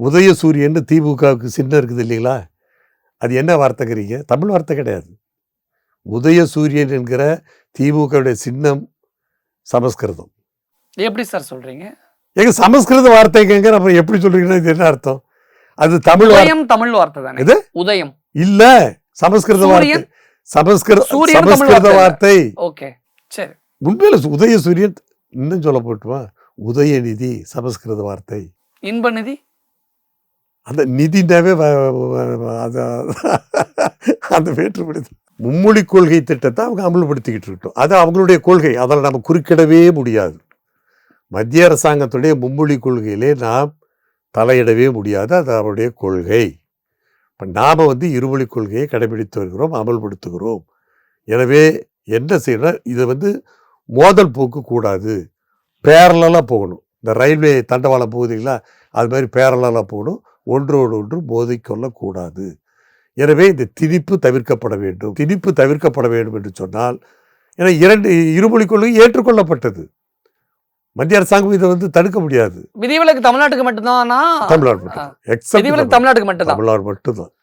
உதயசூரியன் திமுகவுக்கு சின்னம் இருக்குது இல்லைங்களா? அது என்ன வார்த்தைங்கிறீங்க? தமிழ் வார்த்தை கிடையாது. உதயசூரியன் என்கிற திமுகவுடைய சின்னம் சமஸ்கிருதம். எப்படி சார் சொல்றீங்க? எங்க சமஸ்கிருத வார்த்தைங்க அப்புறம் எப்படி சொல்றீங்கன்னா இது என்ன அர்த்தம்? அது தமிழ் உதயம் தமிழ் வார்த்தை தானே? இது உதயம் இல்ல, சமஸ்கிருத வார்த்தை. சூரியன் சமஸ்கிருத வார்த்தை. ஓகே சரி. உண்மையில உதயசூரியன் இன்னும் சொல்ல போட்டுமா, உதயநிதி சமஸ்கிருத வார்த்தை. இன்பநிதி அந்த நிதினாவே அந்த வேற்றுமொழி. மும்மொழி கொள்கை திட்டத்தை அவங்க அமல்படுத்திக்கிட்டு இருக்கட்டும். அது அவங்களுடைய கொள்கை, அதில் நம்ம குறுக்கிடவே முடியாது. மத்திய அரசாங்கத்துடைய மும்மொழி கொள்கையிலே நாம் தலையிடவே முடியாது, அது அவருடைய கொள்கை. இப்போ நாம் இருமொழி கொள்கையை கடைபிடித்து வருகிறோம், அமல்படுத்துகிறோம். எனவே என்ன செய்யணும், இதை மோதல் போக்கு கூடாது, பேரலாக போகணும். இந்த ரயில்வே தண்டவாளம் போகுதுங்களா, அது மாதிரி பேரலாக போகணும், ஒன்றோடு ஒன்று மோதிக்கொள்ளக்கூடாது. எனவே இந்த திணிப்பு தவிர்க்கப்பட வேண்டும். திணிப்பு தவிர்க்கப்பட வேண்டும் என்று சொன்னால், ஏன்னா இருமொழி கொள்கை ஏற்றுக்கொள்ளப்பட்டது, மத்திய அரசாங்கம் இதை தடுக்க முடியாது. விதிவிலக்கு தமிழ்நாட்டுக்கு மட்டும்தான். தமிழ்நாடு மட்டும், விதிவிலக்கு தமிழ்நாட்டுக்கு மட்டும்தான். தமிழ்நாடு மட்டும்தான்.